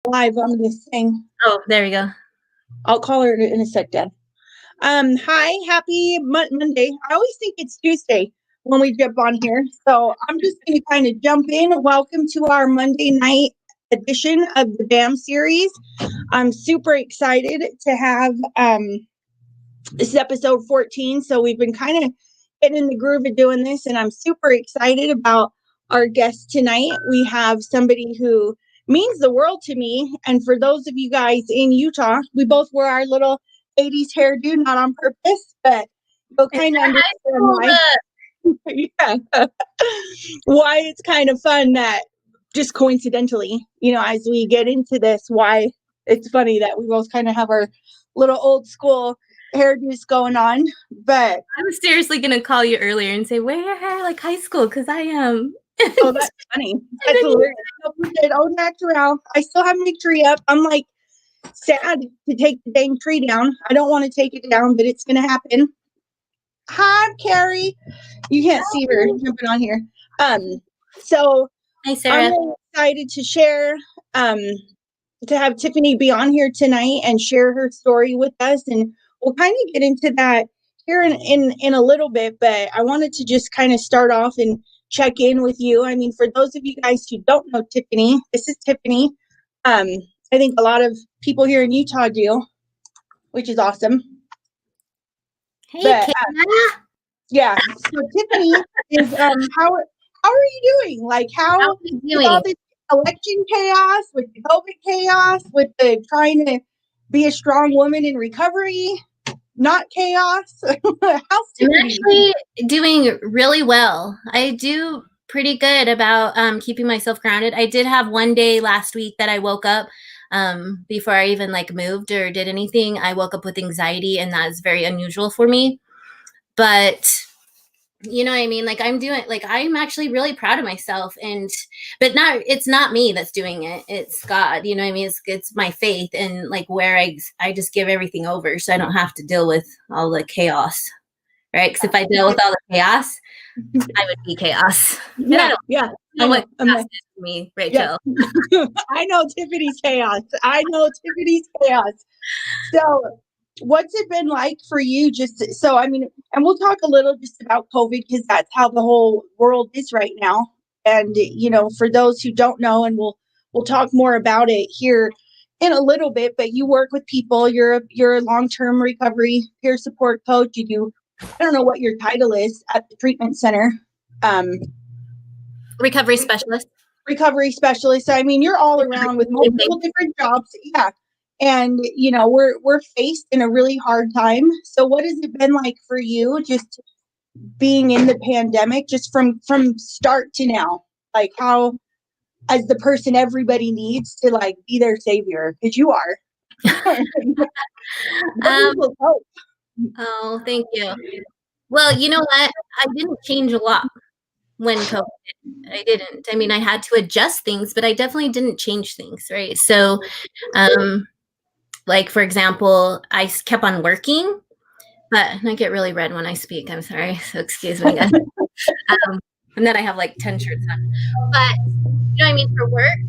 live on this thing. Oh, there we go. I'll call her in a sec, Dad. Hi, happy Monday. I always think it's Tuesday when we jump on here. So I'm just going to kind of jump in. Welcome to our Monday night edition of the B.A.M series. I'm super excited to have this is episode 14. So we've been kind of getting in the groove of doing this, and I'm super excited about our guest tonight. We have somebody who means the world to me. And for those of you guys in Utah, we both wear our little 80s hairdo, not on purpose, but you'll kind of understand why it's kind of fun that just coincidentally, as we get into this, why it's funny that we both kind of have our little old school hairdos going on. But I was seriously going to call you earlier and say, wear your hair like high school, because I am. Oh, that's funny. That's hilarious. Oh, Naccarato. I still have my tree up. I'm like sad to take the dang tree down. I don't want to take it down, but it's going to happen. Hi, Carrie. You can't see her jumping on here. So hi, Sarah. I'm really excited to share, to have Tiffany be on here tonight and share her story with us. And we'll kind of get into that here in a little bit, but I wanted to just kind of start off and check in with you. I mean, for those of you guys who don't know Tiffany, this is Tiffany. I think a lot of people here in Utah do, which is awesome. Hey, but, yeah. So Tiffany is how are you doing? Like how with all this election chaos, with the COVID chaos, with the trying to be a strong woman in recovery? Not chaos. I'm actually doing really well. I do pretty good about keeping myself grounded. I did have one day last week that I woke up before I even moved or did anything. I woke up with anxiety, and that is very unusual for me. But you know what I mean? I'm actually really proud of myself, but it's not me that's doing it. It's God, you know what I mean? It's my faith, and where I just give everything over so I don't have to deal with all the chaos, right? Because if I deal with all the chaos, I would be chaos. Yeah. I know what chaos is to me, Rachel. Yeah. I know Tiffany's chaos. So what's it been like for you? And we'll talk a little just about COVID, because that's how the whole world is right now. And, for those who don't know, and we'll talk more about it here in a little bit, but you work with people, you're a long-term recovery peer support coach. You do, I don't know what your title is at the treatment center. Recovery specialist. I mean, you're all around with multiple different jobs. Yeah. And, we're faced in a really hard time. So what has it been like for you just being in the pandemic, just from start to now? Like how, as the person everybody needs to be their savior, because you are. Oh, thank you. Well, you know what? I didn't change a lot when COVID hit. I didn't. I mean, I had to adjust things, but I definitely didn't change things, right? So, for example, I kept on working, but I get really red when I speak. I'm sorry. So excuse me, guys. And then I have 10 shirts on. But, you know what I mean? For work,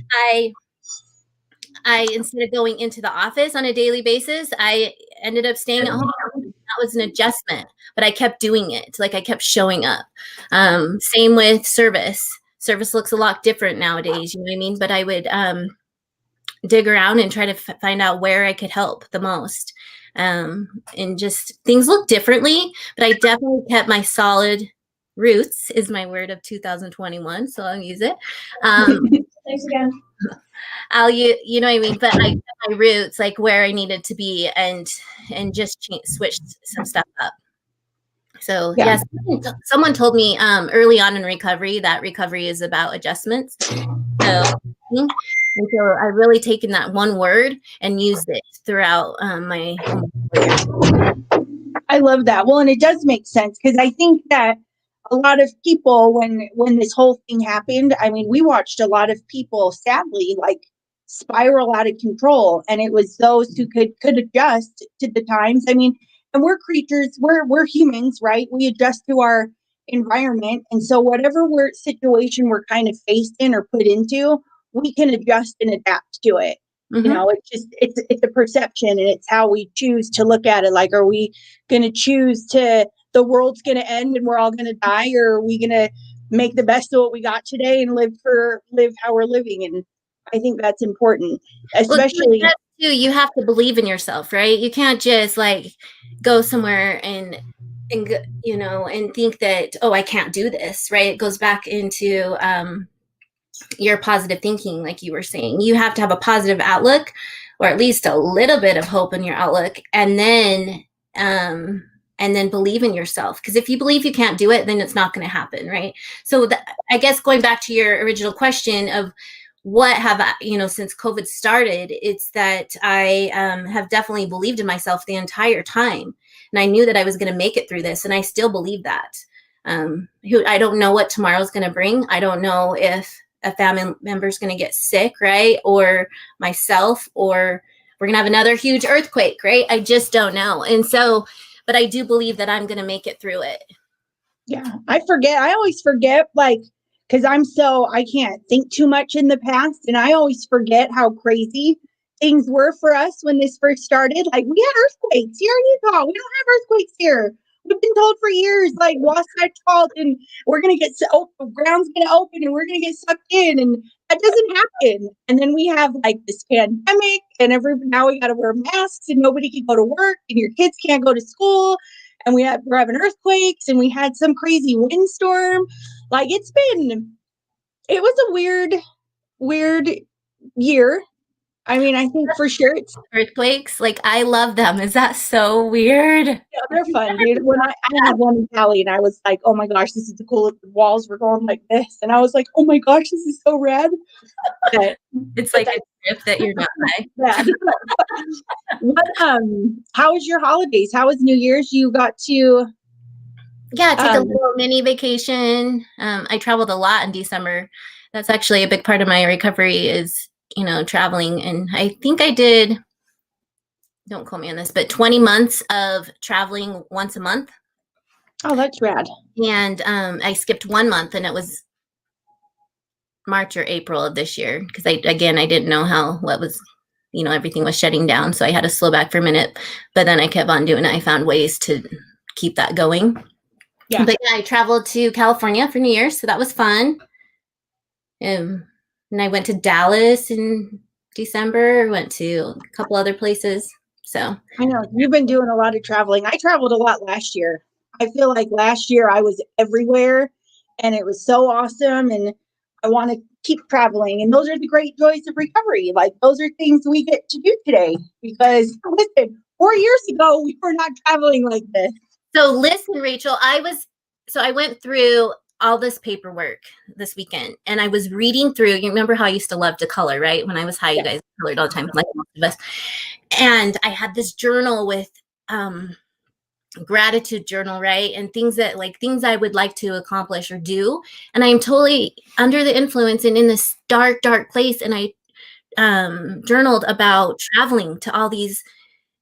I instead of going into the office on a daily basis, I ended up staying at home. That was an adjustment, but I kept doing it. I kept showing up. Same with service. Service looks a lot different nowadays, you know what I mean? But I would dig around and try to find out where I could help the most. And just things look differently, but I definitely kept my solid roots is my word of 2021. So I'll use it. Thanks again. You know what I mean? But I kept my roots where I needed to be and just switched some stuff up. So yes, someone told me early on in recovery that recovery is about adjustments. So I've really taken that one word and used it throughout my career. I love that. Well, and it does make sense, because I think that a lot of people, when this whole thing happened, I mean, we watched a lot of people, sadly, spiral out of control, and it was those who could adjust to the times. I mean, and we're creatures, we're humans, right? We adjust to our environment, and so whatever situation we're kind of faced in or put into, we can adjust and adapt to it. Mhm. It's just, it's a perception, and it's how we choose to look at it. Like, are we going to choose to, the world's going to end and we're all going to die, or are we going to make the best of what we got today and live how we're living? And I think that's important, Well, especially. too, you have to believe in yourself, right? You can't just like go somewhere and and think that, oh, I can't do this, right? It goes back into your positive thinking, like you were saying. You have to have a positive outlook, or at least a little bit of hope in your outlook, and then believe in yourself. Because if you believe you can't do it, then it's not going to happen, right? So I guess going back to your original question of what have I, since COVID started, it's that I have definitely believed in myself the entire time. And I knew that I was going to make it through this. And I still believe that. I don't know what tomorrow's going to bring. I don't know if a family member is going to get sick, right? Or myself, or we're going to have another huge earthquake, right? I just don't know. And so, but I do believe that I'm going to make it through it. Yeah, I always forget, like, because I can't think too much in the past. And I always forget how crazy things were for us when this first started. Like, we had earthquakes here in Utah. We don't have earthquakes here. We've been told for years, like, Wasatch Fault, and we're going to get, the ground's going to open and we're going to get sucked in. And that doesn't happen. And then we have like this pandemic, and now we got to wear masks, and nobody can go to work, and your kids can't go to school. And we're having earthquakes, and we had some crazy windstorm. Like, it was a weird year. I mean, I think for sure it's earthquakes. Like, I love them. Is that so weird? Yeah, they're fun, dude. When I had one in Cali, and I was like, oh my gosh, this is the coolest. The walls were going like this. And I was like, oh my gosh, this is so rad. But, it's like a trip that you're not by. Yeah. How was your holidays? How was New Year's? You got to take a little mini vacation. I traveled a lot in December. That's actually a big part of my recovery is, traveling. And I think I did, don't quote me on this, but 20 months of traveling once a month. Oh, that's rad. And I skipped 1 month, and it was March or April of this year, because I didn't know everything was shutting down. So I had to slow back for a minute, but then I kept on doing it. I found ways to keep that going. Yeah. But yeah, I traveled to California for New Year's, so that was fun. And I went to Dallas in December, went to a couple other places. So I know you've been doing a lot of traveling. I traveled a lot last year. I feel like last year I was everywhere, and it was so awesome. And I want to keep traveling. And those are the great joys of recovery. Like, those are things we get to do today, because listen, 4 years ago, we were not traveling like this. So listen, Rachel, I went through all this paperwork this weekend, and I was reading through. You remember how I used to love to color, right? When I was high, you guys colored all the time, like most of us. And I had this journal with gratitude journal, right? And things I would like to accomplish or do. And I'm totally under the influence and in this dark, dark place. And I journaled about traveling to all these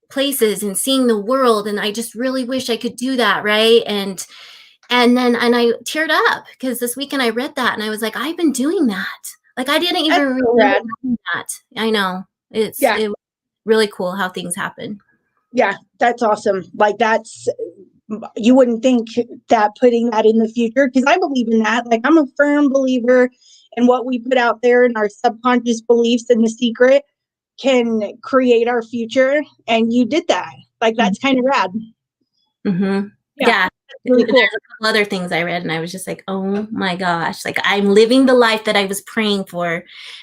places and seeing the world. And I just really wish I could do that, right? And I teared up, because this weekend I read that and I was like, I've been doing that. Like, I didn't even remember that. I know. It was really cool how things happen. Yeah, that's awesome. Like, you wouldn't think that putting that in the future, because I believe in that. Like, I'm a firm believer in what we put out there, and our subconscious beliefs and the secret can create our future. And you did that. Like, that's kind of rad. Mm-hmm. Yeah. Really cool. There's a couple other things I read, and I was just like, oh my gosh, like, I'm living the life that I was praying for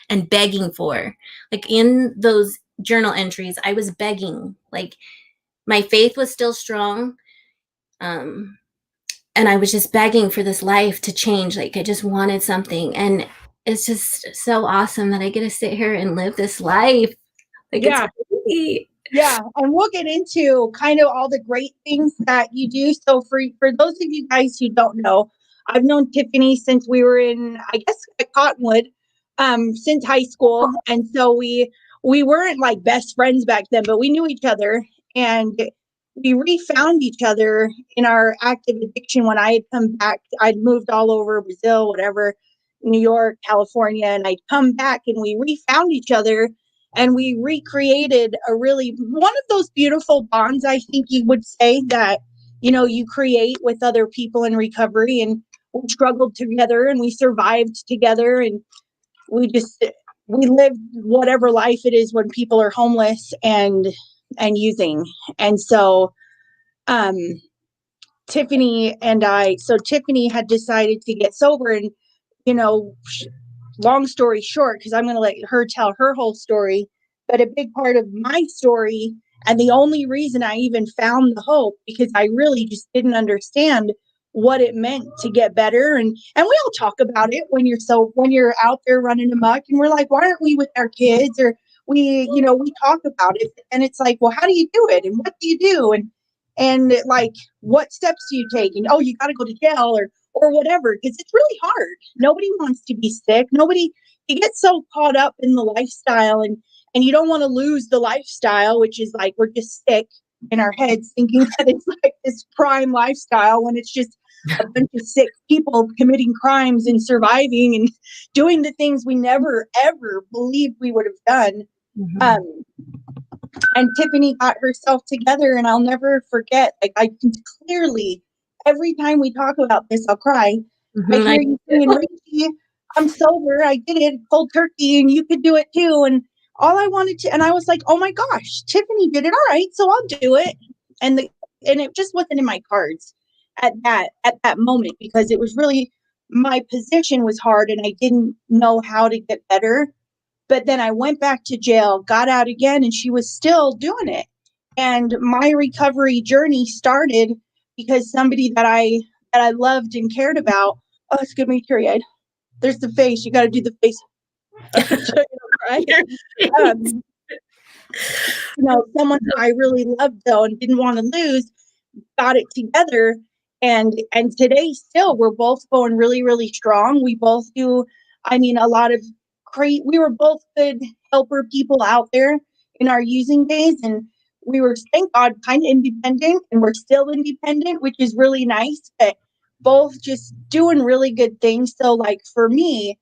and begging for. Like, in those journal entries, I was begging. Like, my faith was still strong. And I was just begging for this life to change. Like, I just wanted something. And it's just so awesome that I get to sit here and live this life. Like, it's crazy. Yeah, and we'll get into kind of all the great things that you do. So for those of you guys who don't know, I've known Tiffany since we were in, I guess, at Cottonwood, since high school. And so we weren't like best friends back then, but we knew each other, and we refound each other in our active addiction when I had come back. I'd moved all over Brazil, whatever, New York, California, and I'd come back, and we refound each other. and we recreated one of those beautiful bonds, I think you would say, that, you create with other people in recovery. And we struggled together and we survived together, and we lived whatever life it is when people are homeless and using. And so Tiffany had decided to get sober, and you know long story short, because I'm going to let her tell her whole story, but a big part of my story, and the only reason I even found the hope, because I really just didn't understand what it meant to get better. And we all talk about it when you're out there running amok, and we're like, why aren't we with our kids? Or we talk about it, and it's like, well, how do you do it, and what do you do, and like, what steps do you take, and you got to go to jail, or whatever, because it's really hard. Nobody wants to be sick. You get so caught up in the lifestyle, and you don't want to lose the lifestyle, which is like, we're just sick in our heads thinking that it's like this prime lifestyle, when it's just a bunch of sick people committing crimes and surviving and doing the things we never ever believed we would have done. Mm-hmm. And Tiffany got herself together, and I'll never forget, like, I can clearly, every time we talk about this, I'll cry. Mm-hmm. I hear you saying, Richie, I'm sober, I did it cold turkey, and you could do it too. And all I wanted to, and I was like, oh my gosh, Tiffany did it, all right, so I'll do it. And it just wasn't in my cards at that moment, because it was really, my position was hard and I didn't know how to get better. But then I went back to jail, got out again, and she was still doing it. And my recovery journey started because somebody that I loved and cared about. Oh, it's gonna be teary-eyed. There's the face. You got to do the face. Someone who I really loved, though, and didn't want to lose, got it together. And today, still, we're both going really, really strong. We both do, a lot of we were both good helper people out there in our using days, and we were, thank God, kind of independent, and we're still independent, which is really nice, but both just doing really good things. So, like, for me,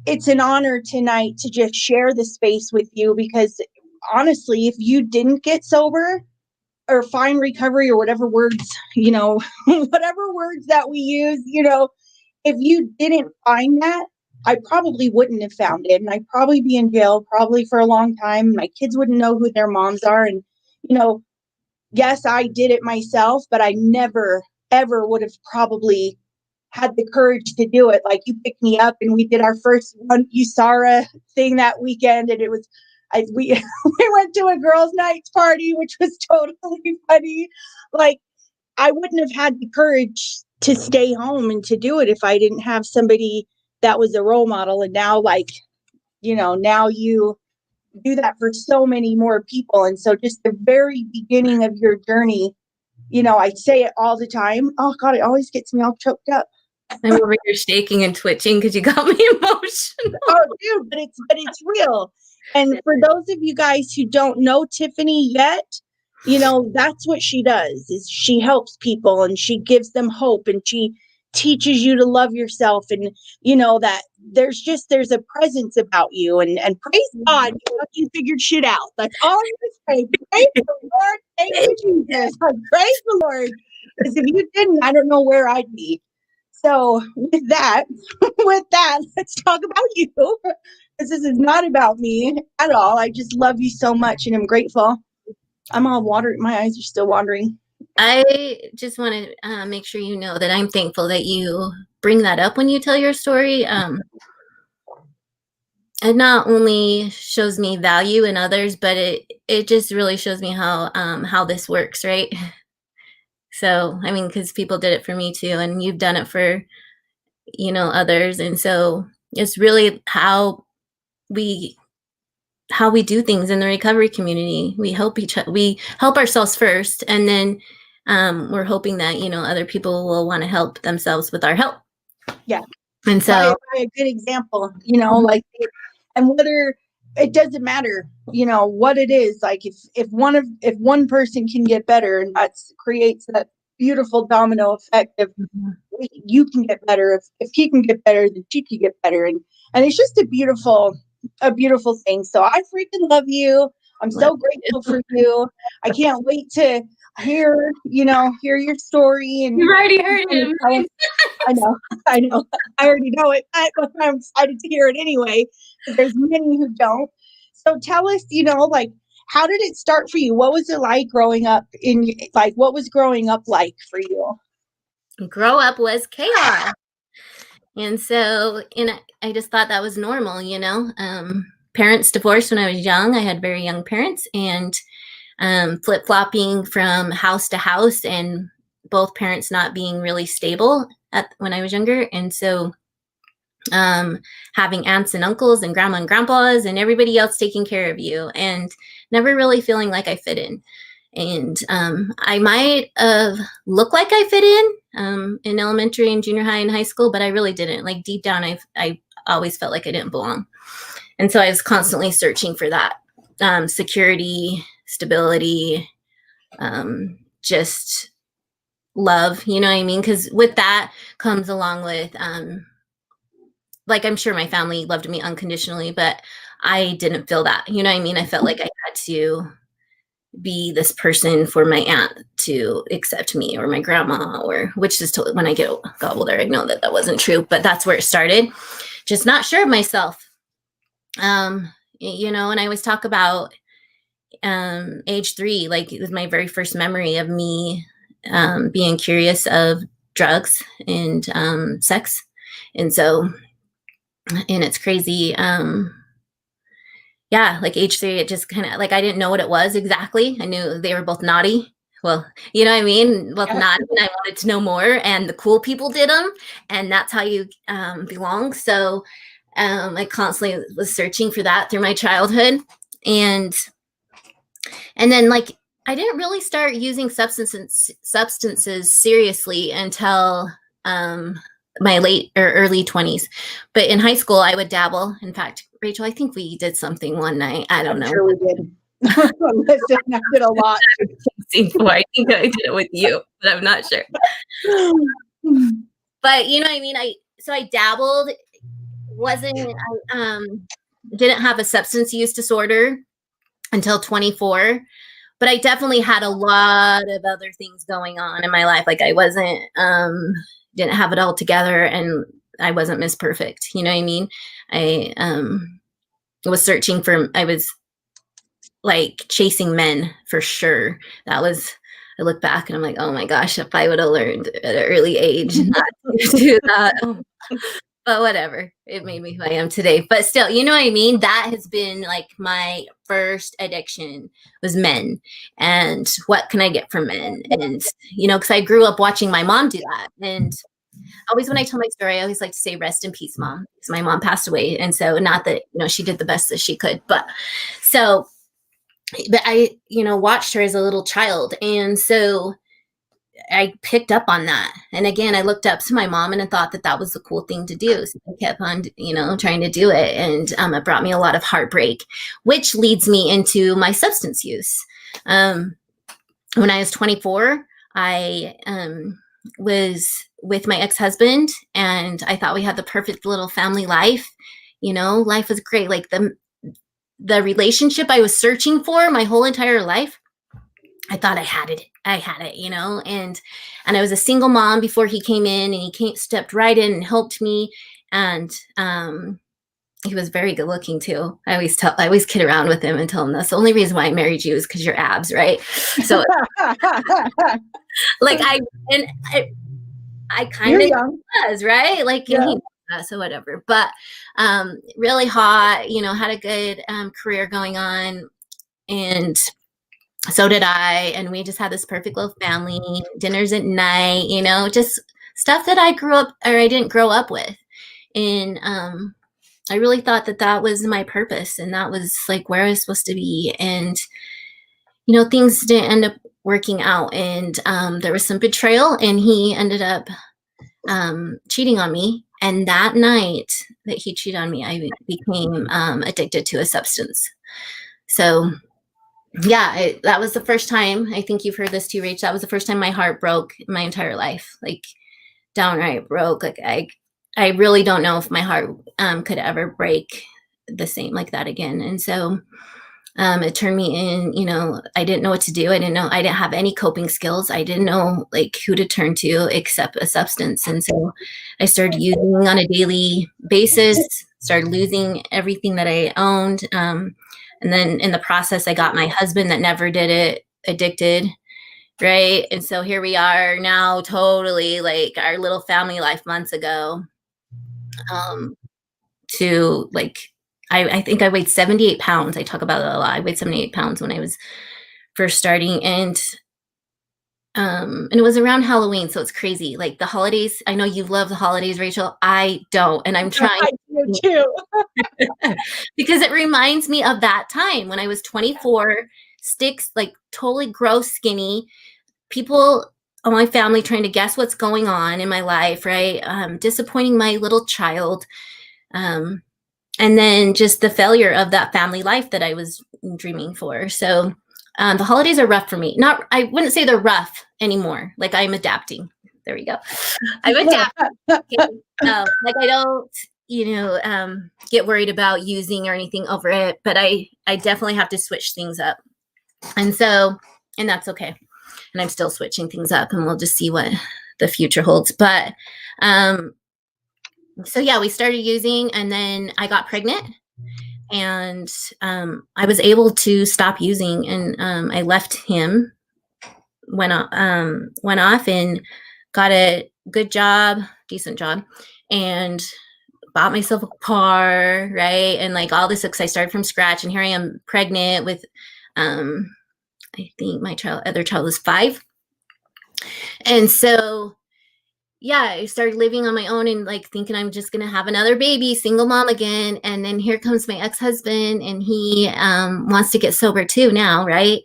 it's an honor tonight to just share the space with you, because honestly, if you didn't get sober or find recovery, or whatever words, whatever words that we use, if you didn't find that, I probably wouldn't have found it. And I'd probably be in jail probably for a long time. My kids wouldn't know who their moms are. And, yes, I did it myself, but I never, ever would have probably had the courage to do it. Like, you picked me up and we did our first USARA thing that weekend. And it was, we went to a girls' night party, which was totally funny. Like, I wouldn't have had the courage to stay home and to do it if I didn't have somebody that was a role model. And now, like, now you do that for so many more people. And so just the very beginning of your journey, I say it all the time. Oh God, it always gets me all choked up. I'm over here shaking and twitching because you got me emotional. Oh, dude, but it's real. And for those of you guys who don't know Tiffany yet, that's what she does, is she helps people and she gives them hope, and she teaches you to love yourself, and that there's a presence about you, and praise God, you figured shit out. That's all I'm gonna say. Praise the Lord. Thank you, Jesus. Praise the Lord. Because if you didn't, I don't know where I'd be. So with that, let's talk about you. Because this is not about me at all. I just love you so much, and I'm grateful. I'm all watery. My eyes are still watering. I just want to make sure you know that I'm thankful that you bring that up when you tell your story. It not only shows me value in others, but it just really shows me how this works, right? So, because people did it for me too, and you've done it for, others. And so it's really how we do things in the recovery community. We help we help ourselves first, and then we're hoping that, other people will want to help themselves with our help. Yeah. And so by a good example, like, and whether it doesn't matter, what it is, like, if one person can get better, and that creates that beautiful domino effect of you can get better. If he can get better, then she can get better. And it's just a beautiful a beautiful thing. So I freaking love you. I'm so grateful for you. I can't wait to hear your story and You've already heard him. I know, I know. I already know it, but I'm excited to hear it anyway. There's many who don't. So tell us, like, how did it start for you? What was it like growing up what was growing up like for you? Grow up was chaos. And so, I just thought that was normal, Parents divorced when I was young. I had very young parents, and flip-flopping from house to house, and both parents not being really stable when I was younger. And so having aunts and uncles and grandma and grandpas and everybody else taking care of you, and never really feeling like I fit in. And I might have looked like I fit in elementary and junior high and high school, but I really didn't. Like deep down, I always felt like I didn't belong. And so I was constantly searching for that security, stability, just love, you know what I mean? Because with that comes along with, like, I'm sure my family loved me unconditionally, but I didn't feel that, you know what I mean? I felt like I had to be this person for my aunt to accept me, or my grandma, or which is totally, when I got older, I know that wasn't true, but that's where it started. Just not sure of myself. And I always talk about age 3, like it was my very first memory of me being curious of drugs and sex. And so, and it's crazy. Yeah, like age 3, it just kind of like, I didn't know what it was exactly. I knew they were both naughty. Well, you know what I mean? Both naughty, and I wanted to know more, and the cool people did them, and that's how you belong. So I constantly was searching for that through my childhood. And then, like, I didn't really start using substances seriously until my late or early 20s. But in high school, I would dabble. In fact, Rachel, I think we did something one night. I don't know. Sure we did. Listen, I did a lot. I think I did it with you, but I'm not sure. But you know what I mean? I dabbled, didn't have a substance use disorder until 24. But I definitely had a lot of other things going on in my life. Like I wasn't, didn't have it all together, and I wasn't Miss Perfect. You know what I mean? I was searching for, I was like chasing men for sure. I look back and I'm like, oh my gosh, if I would have learned at an early age not to do that. But whatever, it made me who I am today. But still, you know what I mean? That has been like my first addiction was men, and what can I get from men? And, because I grew up watching my mom do that. And always when I tell my story, I always like to say, rest in peace, Mom, because my mom passed away. And so not that, she did the best that she could, but I, watched her as a little child. And so I picked up on that. And again, I looked up to my mom and I thought that was the cool thing to do. So I kept on, trying to do it. And it brought me a lot of heartbreak, which leads me into my substance use. When I was 24, I was with my ex-husband, and I thought we had the perfect little family life. Life was great. Like the relationship I was searching for my whole entire life, I thought I had it, and I was a single mom before he came in, and he stepped right in and helped me. And he was very good looking too. I always kid around with him and tell him that's the only reason why I married you is because your abs, right? So like I kind of was, right? Like, yeah. And so whatever, but really hot, had a good career going on, and so did I. And we just had this perfect little family, dinners at night, just stuff that I didn't grow up with. And I really thought that was my purpose, and that was like where I was supposed to be. And, things didn't end up working out, and there was some betrayal, and he ended up cheating on me. And that night that he cheated on me, I became addicted to a substance. So yeah, that was the first time. I think you've heard this too, Rach. That was the first time my heart broke in my entire life, like downright broke. Like I really don't know if my heart could ever break the same like that again. And so it turned me in, you know, I didn't know what to do. I didn't have any coping skills. I didn't know like who to turn to except a substance. And so I started using on a daily basis, started losing everything that I owned. And then in the process, I got my husband that never did it addicted. Right. And so here we are now, totally like our little family life months ago, to like, I think I weighed 78 pounds. I talk about it a lot. I weighed 78 pounds when I was first starting. And it was around Halloween. So it's crazy. Like the holidays. I know you love the holidays, Rachel. I don't. And I'm trying I do too. because it reminds me of that time when I was 24, sticks, like totally gross, skinny. People, all my family trying to guess what's going on in my life, right? Disappointing my little child. And then just the failure of that family life that I was dreaming for. So the holidays are rough for me. I wouldn't say they're rough anymore. Like I'm adapting. There we go. I'm adapting. Like I don't, get worried about using or anything over it, but I definitely have to switch things up. And that's okay. And I'm still switching things up, and we'll just see what the future holds. But so yeah, we started using, and then I got pregnant, and I was able to stop using, and I left him, went off, and got a good job, decent job, and bought myself a car, right? And like all this, because I started from scratch, and here I am pregnant with, I think my other child was 5. And so, yeah, I started living on my own and like thinking I'm just going to have another baby, single mom again. And then here comes my ex-husband, and he wants to get sober too now, right?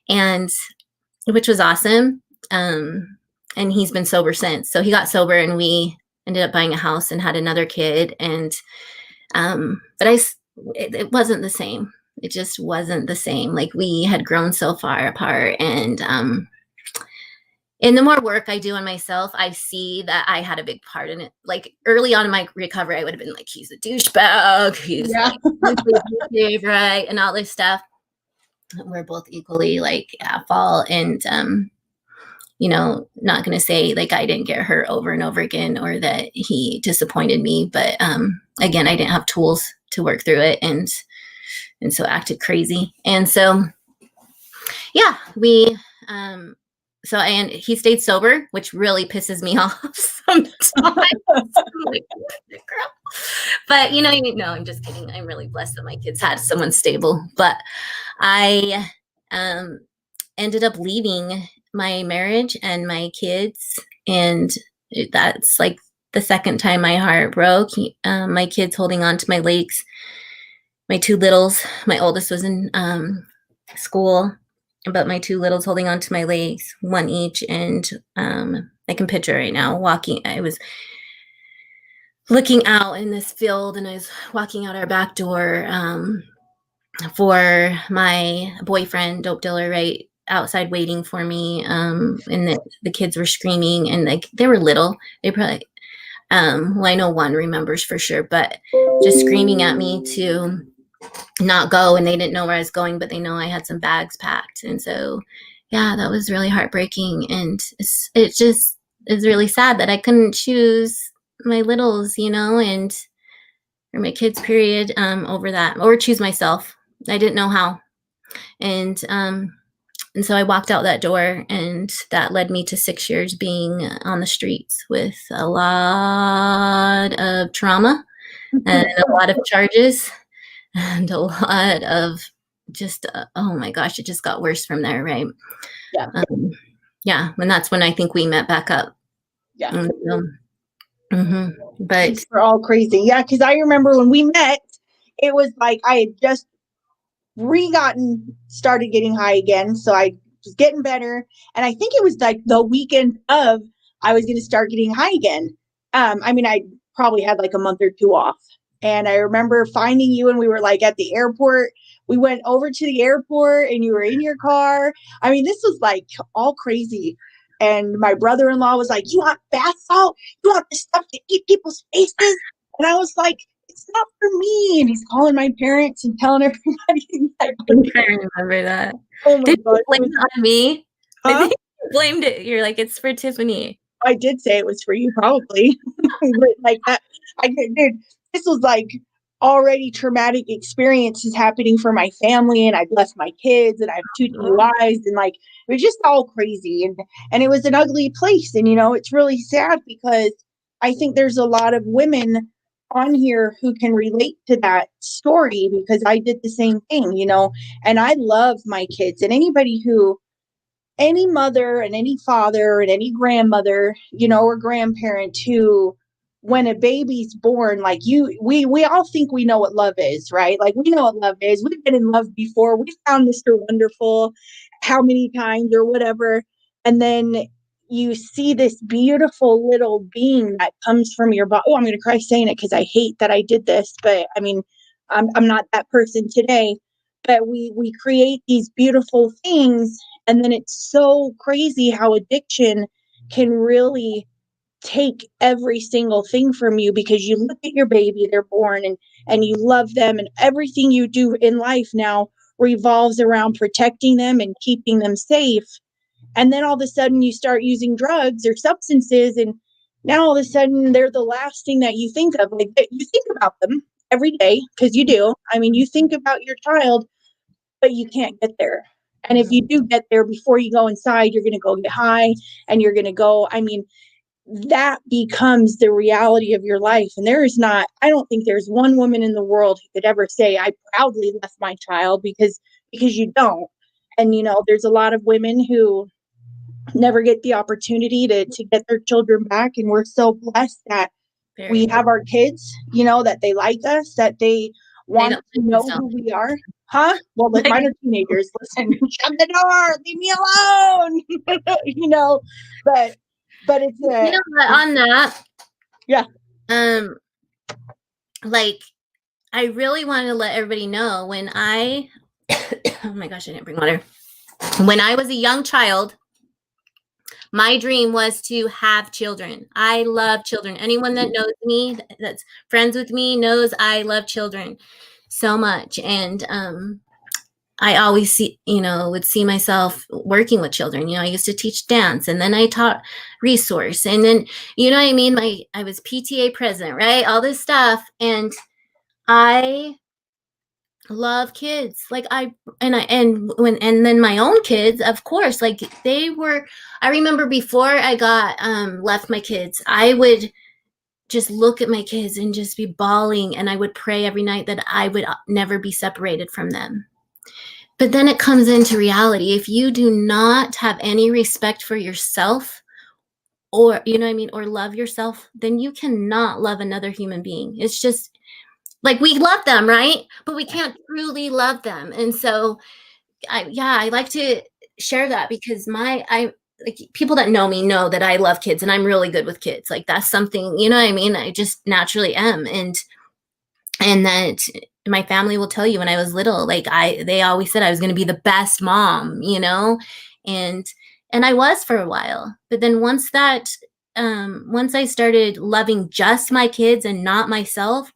And which was awesome. And he's been sober since. So he got sober, and we ended up buying a house and had another kid. And but it wasn't the same. It just wasn't the same. Like we had grown so far apart, and the more work I do on myself, I see that I had a big part in it. Like early on in my recovery, I would have been like, he's a douchebag, he's like, right, and all this stuff. We're both equally like at fault, and not going to say like I didn't get hurt over and over again, or that he disappointed me, but again, I didn't have tools to work through it, and so acted crazy. And so yeah, we and he stayed sober, which really pisses me off sometimes. Like, girl. But I'm just kidding. I'm really blessed that my kids had someone stable. But I ended up leaving my marriage and my kids, and that's like the second time my heart broke. My kids holding on to my legs, my 2 littles. My oldest was in school, but my 2 littles holding on to my legs, one each. And I can picture right now walking. I was looking out in this field, and I was walking out our back door for my boyfriend, dope dealer, right outside waiting for me. And the kids were screaming, and like they were little. They probably, I know one remembers for sure, but just screaming at me to not go, and they didn't know where I was going, but they know I had some bags packed. And so yeah, that was really heartbreaking, and it just is really sad that I couldn't choose my littles, or my kids period, over that, or choose myself. I didn't know how. And so I walked out that door, and that led me to 6 years being on the streets with a lot of trauma and a lot of charges, and a lot of just, oh my gosh, it just got worse from there, right? Yeah. And that's when I think we met back up. Yeah. But we're all crazy. Yeah, because I remember when we met, it was like I had just started getting high again. So I was getting better. And I think it was like the weekend of I was going to start getting high again. I probably had like a month or 2 off. And I remember finding you, and we were like at the airport. We went over to the airport, and you were in your car. This was like all crazy. And my brother-in-law was like, you want bath salt? You want this stuff to eat people's faces? And I was like, it's not for me. And he's calling my parents and telling everybody. I remember that. Oh my Did you God. blame it on me? I Huh? think you blamed it. You're like, it's for Tiffany. I did say it was for you, probably. But like that, dude, this was like already traumatic experiences happening for my family, and I've left my kids, and I have two DUIs, and like it was just all crazy, and it was an ugly place, and it's really sad because I think there's a lot of women on here who can relate to that story because I did the same thing, and I love my kids, and any mother and any father and any grandmother, or grandparent who, when a baby's born, like we all think we know what love is, right? Like we know what love is. We've been in love before. We found Mr. Wonderful how many times or whatever. And then you see this beautiful little being that comes from your body. Oh, I'm going to cry saying it because I hate that I did this, but I mean, I'm not that person today. But we create these beautiful things, and then it's so crazy how addiction can really take every single thing from you because you look at your baby, they're born, and you love them, and everything you do in life now revolves around protecting them and keeping them safe. And then all of a sudden you start using drugs or substances, and now all of a sudden they're the last thing that you think of. Like you think about them every day because you do. I mean, you think about your child, but you can't get there. And if you do get there, before you go inside, you're going to go get high, and you're going to go, I mean, that becomes the reality of your life. And I don't think there's one woman in the world who could ever say, I proudly left my child, because you don't. And, there's a lot of women who never get the opportunity to get their children back. And we're so blessed that we have our kids, that they like us, that they want to know who we are. Huh? Well, mine are teenagers. Listen, shut the door, leave me alone. But it's on that. Yeah. Like, I really wanted to let everybody know when oh my gosh, I didn't bring water. When I was a young child, my dream was to have children. I love children. Anyone that knows me, that's friends with me, knows I love children so much. And I always would see myself working with children. I used to teach dance, and then I taught resource, and then, what I mean? I was PTA president, right? All this stuff. And I love kids. Like and then my own kids, of course, like I remember before I got, left my kids, I would just look at my kids and just be bawling. And I would pray every night that I would never be separated from them. But then it comes into reality. If you do not have any respect for yourself, or, or love yourself, then you cannot love another human being. It's just like, we love them, right? But we can't truly love them. And so I like to share that because like, people that know me know that I love kids and I'm really good with kids. Like, that's something, I just naturally am. And that my family will tell you, when I was little, like they always said I was going to be the best mom, and I was for a while. But then once I started loving just my kids and not myself,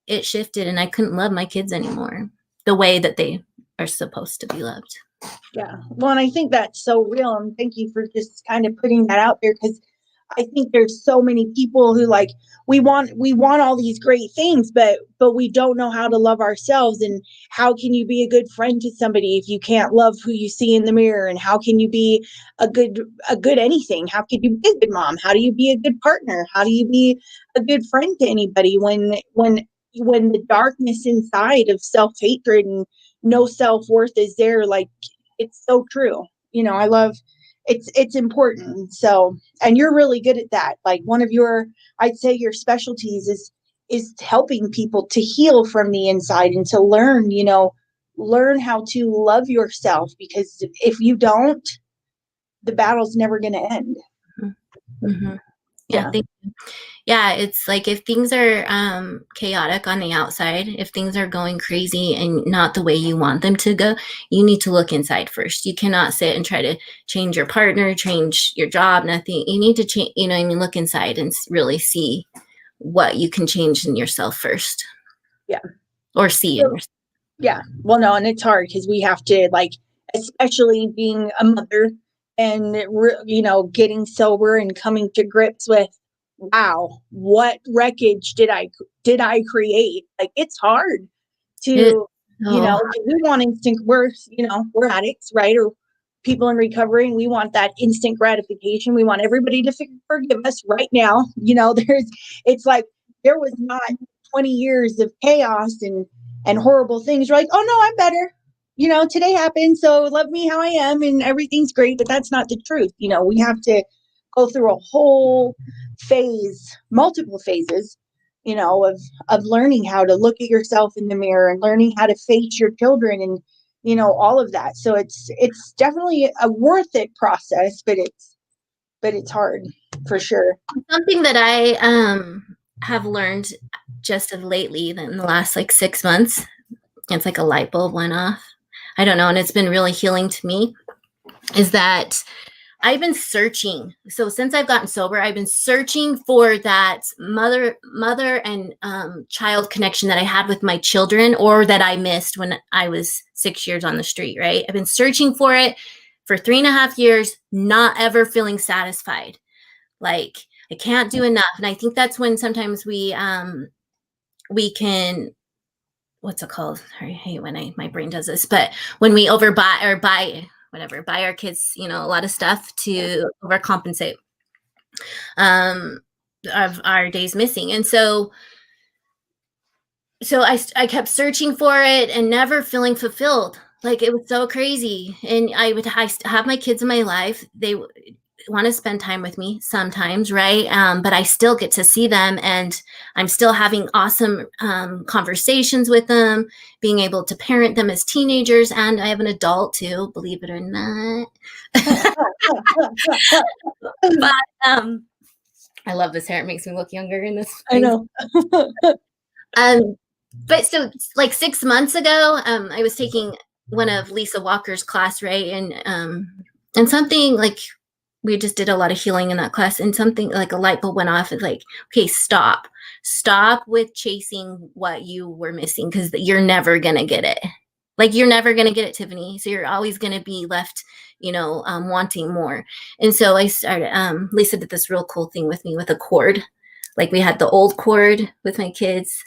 it shifted, and I couldn't love my kids anymore the way that they are supposed to be loved. Yeah. Well, and I think that's so real. And thank you for just kind of putting that out there, because I think there's so many people who, like, we want all these great things, but we don't know how to love ourselves. And how can you be a good friend to somebody if you can't love who you see in the mirror? And how can you be a good anything? How can you be a good mom? How do you be a good partner? How do you be a good friend to anybody when the darkness inside of self-hatred and no self-worth is there? Like, it's so true. I love it's important. So, and you're really good at that. Like, one of I'd say your specialties is helping people to heal from the inside and to learn how to love yourself, because if you don't, the battle's never going to end. Mm-hmm. Yeah. Yeah, it's like, if things are chaotic on the outside, if things are going crazy and not the way you want them to go, you need to look inside first. You cannot sit and try to change your partner, change your job, nothing. You need to change, look inside and really see what you can change in yourself first. Yeah. or see in yourself. Yeah. Well, no, and it's hard because we have to, like, especially being a mother and, getting sober and coming to grips with, wow, what wreckage did I create? Like, it's hard It, to, oh, we want instant, we're addicts, right? Or people in recovery, and we want that instant gratification. We want everybody to forgive us right now. It's like there was not 20 years of chaos and horrible things. You're like, oh no, I'm better. Today happened, so love me how I am, and everything's great. But that's not the truth. We have to go through a whole phase, multiple phases, of learning how to look at yourself in the mirror and learning how to face your children and all of that. So it's definitely a worth it process, but it's hard for sure. something that I have learned just of lately in the last like 6 months, it's like a light bulb went off. I don't know, and it's been really healing to me, is that I've been searching. So since I've gotten sober, I've been searching for that mother and child connection that I had with my children, or that I missed when I was 6 years on the street, right? I've been searching for it for 3.5 years, not ever feeling satisfied. Like, I can't do enough. And I think that's when sometimes we can, what's it called? I hate when my brain does this, but when we overbuy or buy our kids, a lot of stuff to overcompensate of our days missing. And so I kept searching for it and never feeling fulfilled. Like, it was so crazy. And I have my kids in my life. They want to spend time with me sometimes, right? But I still get to see them, and I'm still having awesome conversations with them, being able to parent them as teenagers, and I have an adult too, believe it or not. But I love this hair. It makes me look younger in this. I know. But so like 6 months ago, I was taking one of Lisa Walker's class, right? And something like, we just did a lot of healing in that class, and something like a light bulb went off. It's like, okay, stop with chasing what you were missing, because you're never going to get it. Like, you're never going to get it, Tiffany. So you're always going to be left, wanting more. And so I started, Lisa did this real cool thing with me with a cord. Like, we had the old cord with my kids,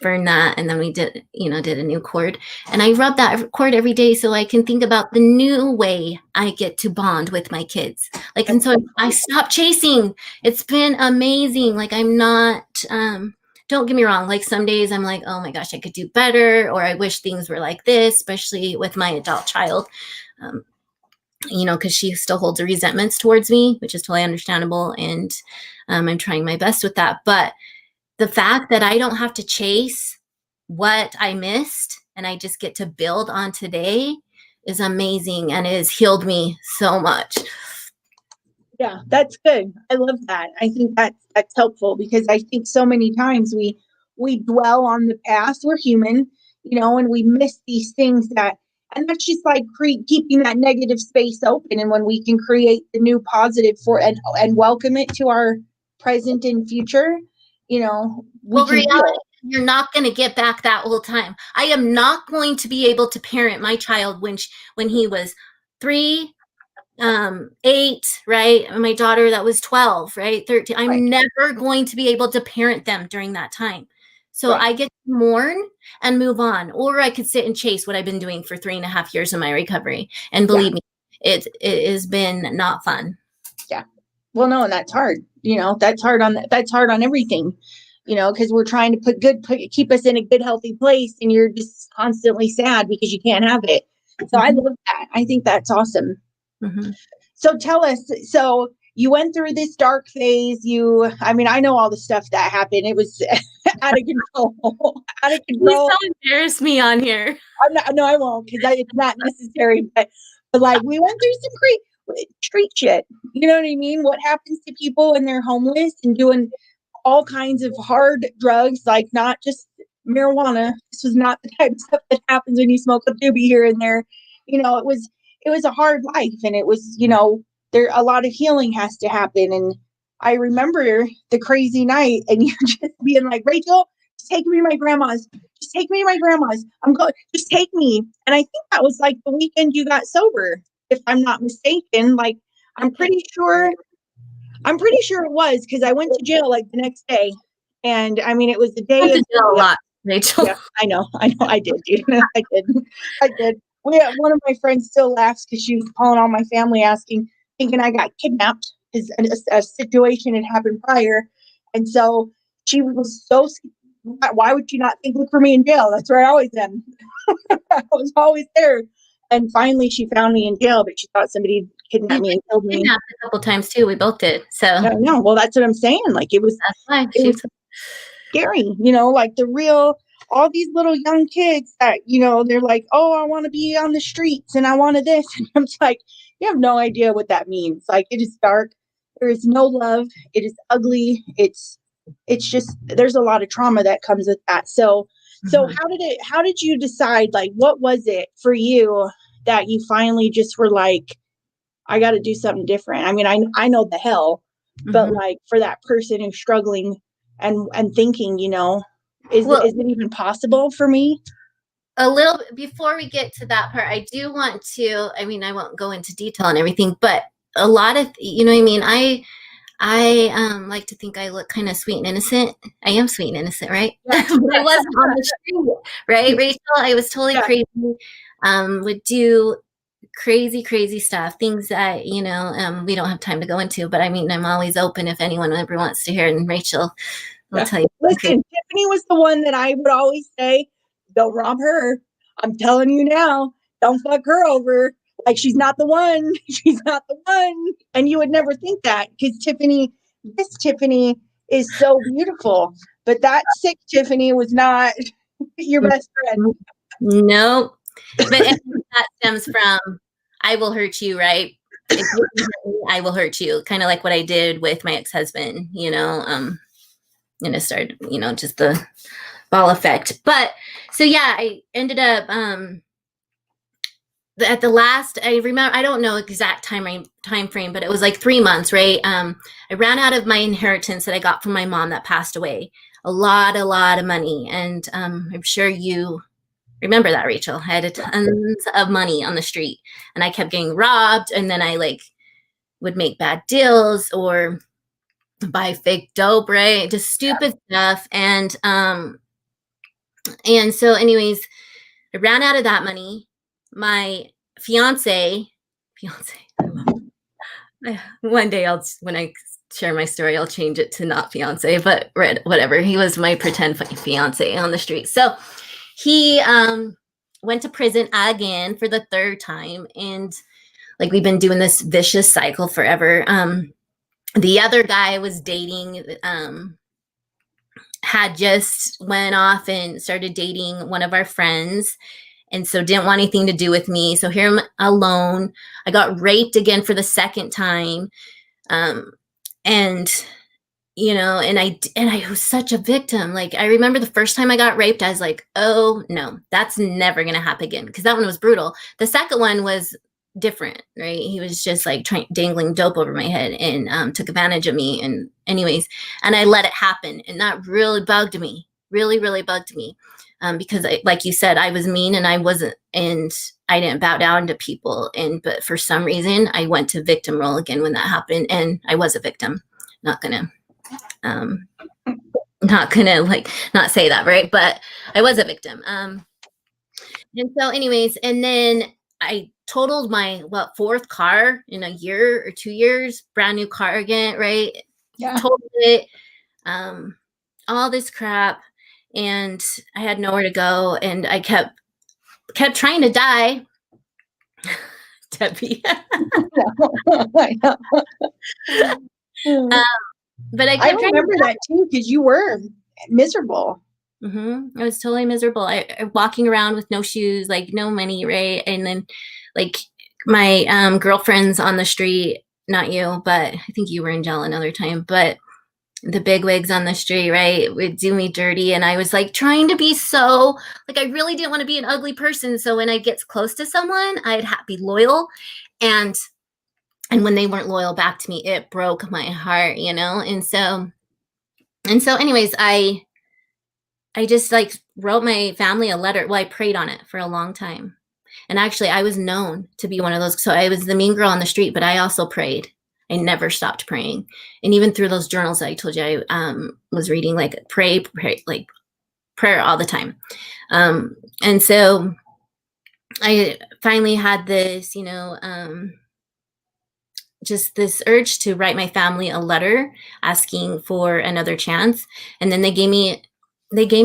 burned that, and then we did a new cord, and I rub that cord every day so I can think about the new way I get to bond with my kids. Like, and so I stopped chasing. It's been amazing. Like, I'm not don't get me wrong, like, some days I'm like, oh my gosh, I could do better, or I wish things were like this, especially with my adult child, because she still holds resentments towards me, which is totally understandable, and I'm trying my best with that. But the fact that I don't have to chase what I missed, and I just get to build on today, is amazing, and it has healed me so much. Yeah, that's good. I love that. I think that's helpful, because I think so many times we dwell on the past. We're human, and we miss these things and that's just like keeping that negative space open. And when we can create the new positive and welcome it to our present and future, reality, you're not going to get back that old time. I am not going to be able to parent my child when he was 3, 8, right? And my daughter that was 12, right? 13. I'm right. Never going to be able to parent them during that time. So I get to mourn and move on, or I could sit and chase what I've been doing for 3.5 years in my recovery. And believe me, it has been not fun. Yeah. Well, no, and that's hard. That's hard on everything. Because we're trying to keep us in a good, healthy place, and you're just constantly sad because you can't have it. So I love that. I think that's awesome. Mm-hmm. So tell us, so you went through this dark phase. I know all the stuff that happened. It was out of control. You so embarrass me on here. No, I won't, because it's not necessary. But like, we went through some street shit. You know what I mean? What happens to people when they're homeless and doing all kinds of hard drugs, like not just marijuana. This was not the type of stuff that happens when you smoke a doobie here and there. It was a hard life, and it was, there a lot of healing has to happen. And I remember the crazy night, and you're just being like, Rachel, just take me to my grandma's. Just take me to my grandma's. I'm going, just take me. And I think that was like the weekend you got sober, if I'm not mistaken. Like, I'm pretty sure it was, because I went to jail like the next day. And I mean, it was the day of a lot, Rachel. Yeah, I know, I did, dude. I did. One of my friends still laughs because she was calling all my family thinking I got kidnapped because a situation had happened prior. And so she was so, why would you not think, look for me in jail? That's where I always am. I was always there. And finally she found me in jail, but she thought somebody kidnapped me and killed me. Kidnapped a couple times too. We both did. So no, well, that's what I'm saying. Like, it was scary, like all these little young kids that, they're like, oh, I want to be on the streets and I wanted this. And I'm like, you have no idea what that means. Like, it is dark. There is no love. It is ugly. It's just, there's a lot of trauma that comes with that. So how did you decide, like, what was it for you that you finally just were like, I got to do something different? I mean, I know the hell, but like, for that person who's struggling and thinking, is it even possible for me? A little bit before we get to that part, I do want to, I mean, I won't go into detail and everything, but a lot of, you know what I mean? I like to think I look kind of sweet and innocent. I am sweet and innocent, right? Yeah. But I wasn't on the street, right, Rachel? I was totally crazy. Would do crazy stuff, things that, we don't have time to go into, but I mean, I'm always open if anyone ever wants to hear it. And Rachel will tell you. Listen, Tiffany was the one that I would always say, don't rob her. I'm telling you now, don't fuck her over. Like, she's not the one. She's not the one. And you would never think that, because this Tiffany is so beautiful. But that sick Tiffany was not your best friend. Nope. But that stems from, I will hurt you, right? If you hurt me, I will hurt you. Kind of like what I did with my ex-husband, and it started, just the ball effect. But so yeah, I ended up at the last, I remember, I don't know exact time frame, but it was like 3 months, right? I ran out of my inheritance that I got from my mom that passed away. A lot of money. And I'm sure you remember that, Rachel. I had tons of money on the street and I kept getting robbed. And then I would make bad deals or buy fake dope, right? Just stupid stuff. And so anyways, I ran out of that money. My fiance, one day when I share my story, I'll change it to not fiance, but whatever. He was my pretend fiance on the street. So he went to prison again for the 3rd time. And like, we've been doing this vicious cycle forever. The other guy I was dating had just went off and started dating one of our friends. And so didn't want anything to do with me. So here I'm alone. I got raped again for the 2nd time. And I was such a victim. Like, I remember the first time I got raped, I was like, oh no, that's never going to happen again. Because that one was brutal. The second one was different, right? He was just like dangling dope over my head and took advantage of me. And anyways, and I let it happen. And that really bugged me, really bugged me. Because like you said, I was mean and I didn't bow down to people. But for some reason I went to victim role again when that happened, and I was a victim. Not gonna not say that, right? But I was a victim. And so anyways, and then I totaled my 4th car in a year or 2 years, brand new car again, right? Yeah. Totaled it, all this crap. And I had nowhere to go, and I kept trying to die. Debbie. But I remember that too, because you were miserable. I was totally miserable. I walking around with no shoes, like no money, right? And then like my girlfriends on the street, not you, but I think you were in jail another time, but the bigwigs on the street, right, would do me dirty. And I was like trying to be so, like, I really didn't want to be an ugly person. So when I get close to someone, I'd be loyal. And when they weren't loyal back to me, it broke my heart, And so anyways, I I just like wrote my family a letter. Well, I prayed on it for a long time. And actually, I was known to be one of those. So I was the mean girl on the street, but I also prayed. I never stopped praying. And even through those journals that I told you I was reading, like pray, like prayer all the time. And so I finally had this, just this urge to write my family a letter asking for another chance. And then they gave me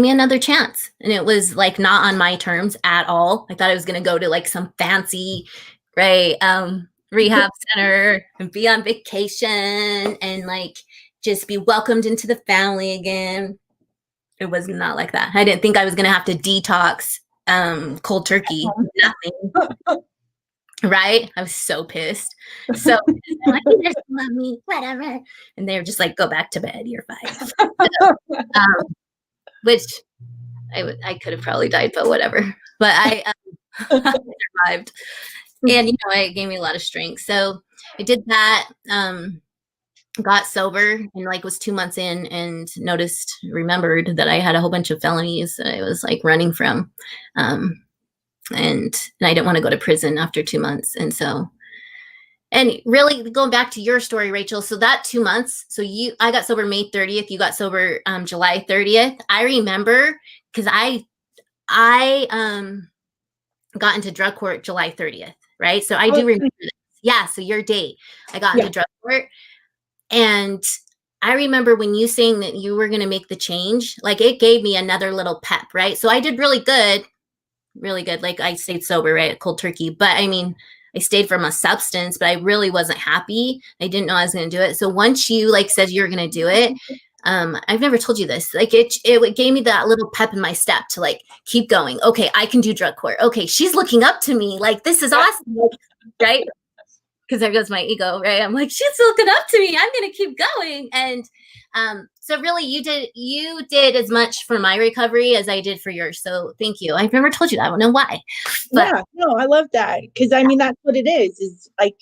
another chance, and it was like not on my terms at all. I thought I was going to go to like some fancy, right, rehab center and be on vacation and like just be welcomed into the family again. It was not like that. I didn't think I was going to have to detox cold turkey, nothing. Right? I was so pissed. So I'm like, you just love me, whatever. And they were just like, go back to bed. You're fine. Which I could have probably died, but whatever. But I survived. And, it gave me a lot of strength. So I did that, got sober, and like was 2 months in and remembered that I had a whole bunch of felonies that I was like running from. And I didn't want to go to prison after 2 months. And really going back to your story, Rachel, so that 2 months, I got sober May 30th, you got sober July 30th. I remember because I got into drug court July 30th, right? So I do remember this. Yeah, so your date, I got into drug court. And I remember when you saying that you were going to make the change, like it gave me another little pep, right? So I did really good. Like I stayed sober, right, at cold turkey. But I mean, I stayed from a substance, but I really wasn't happy. I didn't know I was going to do it. So once you like said you're going to do it, I've never told you this. Like it gave me that little pep in my step to like keep going. Okay, I can do drug court. Okay, she's looking up to me. Like this is awesome, right? Because there goes my ego, right? I'm like, she's looking up to me. I'm going to keep going. And so really you did as much for my recovery as I did for yours. So thank you. I've never told you that. I don't know why. But yeah, no, I love that. Cause I mean, that's what it is like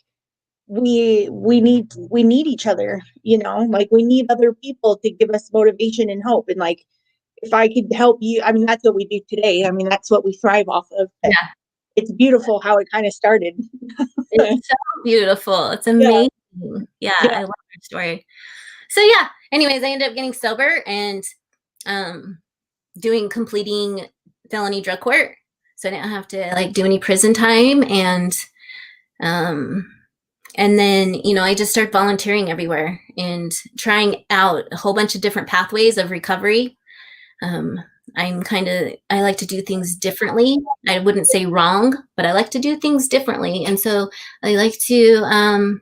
we need each other, like we need other people to give us motivation and hope. And like, if I could help you, I mean, that's what we do today. I mean, that's what we thrive off of. Yeah. It's beautiful how it kind of started. It's so beautiful. It's amazing. Yeah. I love your story. So yeah, anyways, I ended up getting sober and completing felony drug court. So I didn't have to like do any prison time. And then, I just started volunteering everywhere and trying out a whole bunch of different pathways of recovery. I like to do things differently. I wouldn't say wrong, but I like to do things differently. And so I like to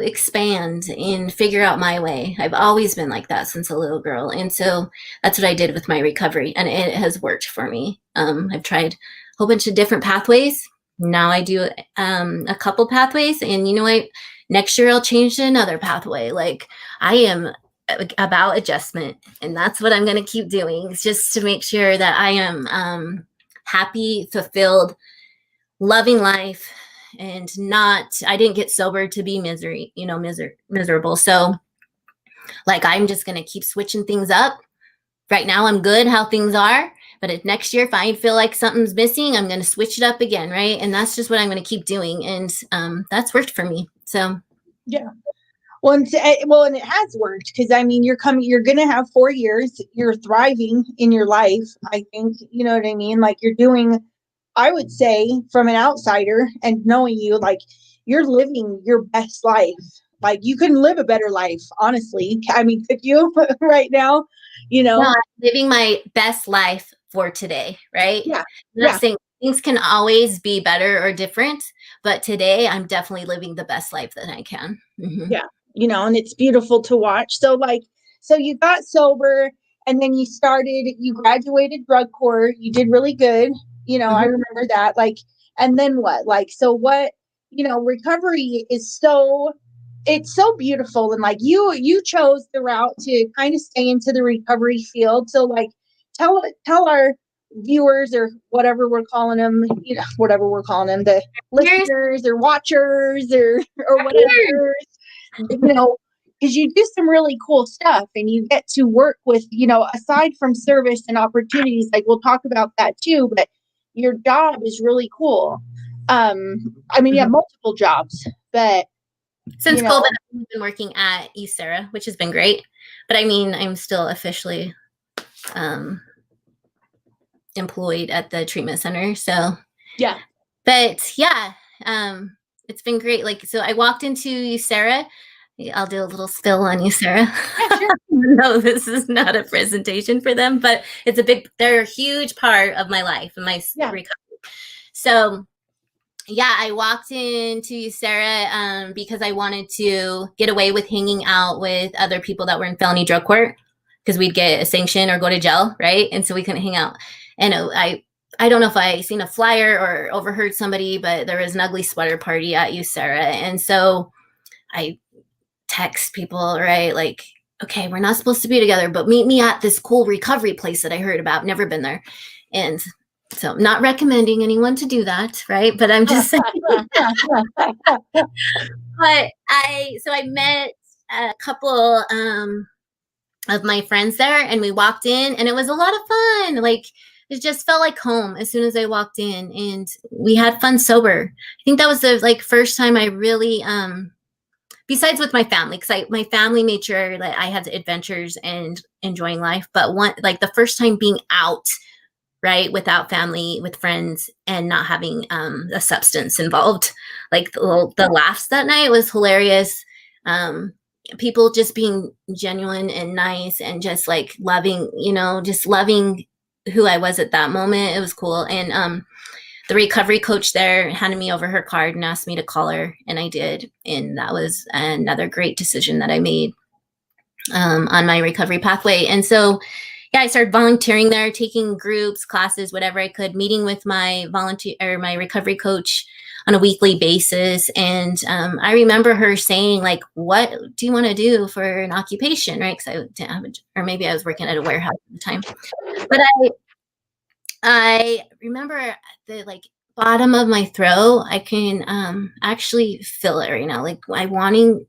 expand and figure out my way. I've always been like that since a little girl. And so that's what I did with my recovery. And it has worked for me. I've tried a whole bunch of different pathways. Now I do a couple pathways. And you know what? Next year I'll change to another pathway. Like I am about adjustment, and that's what I'm going to keep doing. It's just to make sure that I am happy, fulfilled, loving life, and I didn't get sober to be miserable. So like, I'm just going to keep switching things up. Right now I'm good how things are, but if next year, if I feel like something's missing, I'm going to switch it up again. Right. And that's just what I'm going to keep doing. And that's worked for me. So yeah. Well, and it has worked because I mean, you're going to have 4 years. You're thriving in your life. I think, you know what I mean? Like you're doing, I would say from an outsider and knowing you, like you're living your best life. Like you couldn't live a better life, honestly. I mean, could you right now? No, I'm living my best life for today, right? Yeah. I'm not saying things can always be better or different, but today I'm definitely living the best life that I can. Mm-hmm. Yeah. And it's beautiful to watch. So you got sober and then you graduated drug court. You did really good. Mm-hmm. I remember that. Like, and then what? Like, so what, recovery is it's so beautiful. And like you chose the route to kind of stay into the recovery field. So like, tell our viewers or whatever we're calling them, the listeners or watchers or whatever, because you do some really cool stuff and you get to work with, aside from service and opportunities, like we'll talk about that too, but your job is really cool. I mean, you have multiple jobs, but since COVID, I've been working at USERRA, which has been great. But I mean, I'm still officially employed at the treatment center. So yeah. But yeah, it's been great. Like, so I walked into USERRA. I'll do a little spill on USERRA. Yeah, sure. No, this is not a presentation for them, but they're a huge part of my life and my recovery. So yeah, I walked into USERRA because I wanted to get away with hanging out with other people that were in felony drug court, because we'd get a sanction or go to jail, right? And so we couldn't hang out. And I don't know if I seen a flyer or overheard somebody, but there was an ugly sweater party at USERRA. And so I text people, right? Like, okay, we're not supposed to be together, but meet me at this cool recovery place that I heard about. Never been there. And so not recommending anyone to do that, right? But I'm just saying. But I met a couple of my friends there, and we walked in, and it was a lot of fun. Like, it just felt like home as soon as I walked in, and we had fun sober. I think that was the first time I really, besides with my family, because my family made sure that I had adventures and enjoying life. But the first time being out, right, without family, with friends, and not having a substance involved. Like the laughs that night was hilarious. People just being genuine and nice and just like loving, just loving who I was at that moment. It was cool. And the recovery coach there handed me over her card and asked me to call her, and I did. And that was another great decision that I made on my recovery pathway. And so, yeah, I started volunteering there, taking groups, classes, whatever I could, meeting with my my recovery coach on a weekly basis. And I remember her saying, like, what do you want to do for an occupation, right? Because I didn't have or maybe I was working at a warehouse at the time. But I remember at the bottom of my throat, I can actually feel it right now. Like, I wanting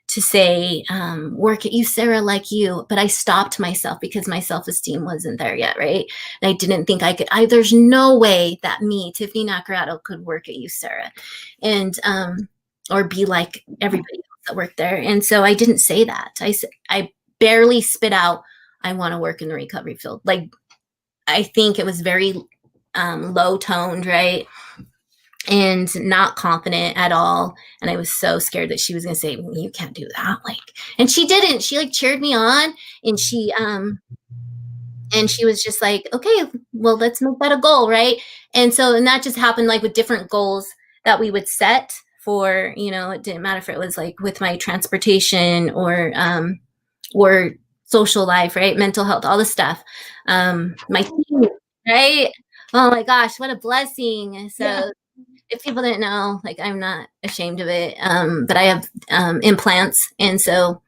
to say, work at USERRA like you, but I stopped myself because my self-esteem wasn't there yet, right? And I didn't think I could. There's no way that me, Tiffany Naccarato, could work at USERRA and or be like everybody else that worked there. And so I didn't say that. I barely spit out, I want to work in the recovery field. Like, I think it was very low toned, right? And not confident at all. And I was so scared that she was going to say, you can't do that. And she didn't. She cheered me on, and she was just like, okay, well, let's make that a goal, right? And that just happened with different goals that we would set for, it didn't matter if it was with my transportation or social life, right? Mental health, all the stuff. My team, right? Oh my gosh, what a blessing. So yeah. If people didn't know, I'm not ashamed of it. But I have implants. And so,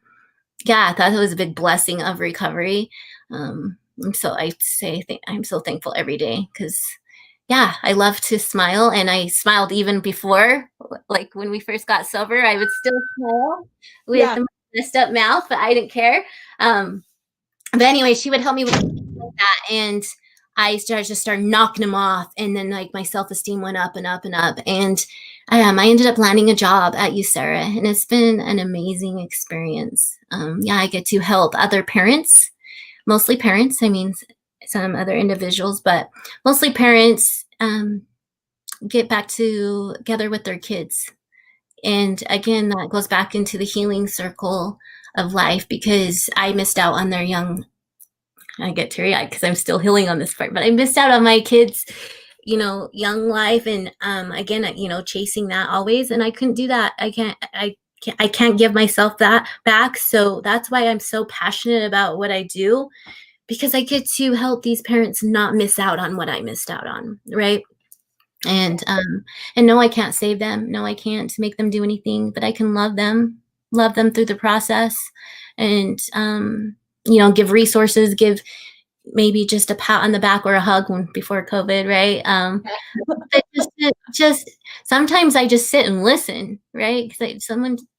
yeah, I thought it was a big blessing of recovery. So I say I'm so thankful every day because, yeah, I love to smile. And I smiled even before, when we first got sober, I would still smile with a messed up mouth, but I didn't care. But anyway, she would help me with that. And I started knocking them off, and then my self-esteem went up and up and up. And I ended up landing a job at USERRA, and it's been an amazing experience. I get to help other parents, mostly parents. I mean, some other individuals, but mostly parents get back together with their kids. And again, that goes back into the healing circle of life, because I missed out on their young. I get teary-eyed because I'm still healing on this part, but I missed out on my kids, young life. And again, chasing that always. And I couldn't do that. I can't give myself that back. So that's why I'm so passionate about what I do, because I get to help these parents not miss out on what I missed out on. Right. And no, I can't save them. No, I can't make them do anything, but I can love them through the process, and, give resources, give maybe just a pat on the back or a hug before COVID, right? Just sometimes I just sit and listen, right? Because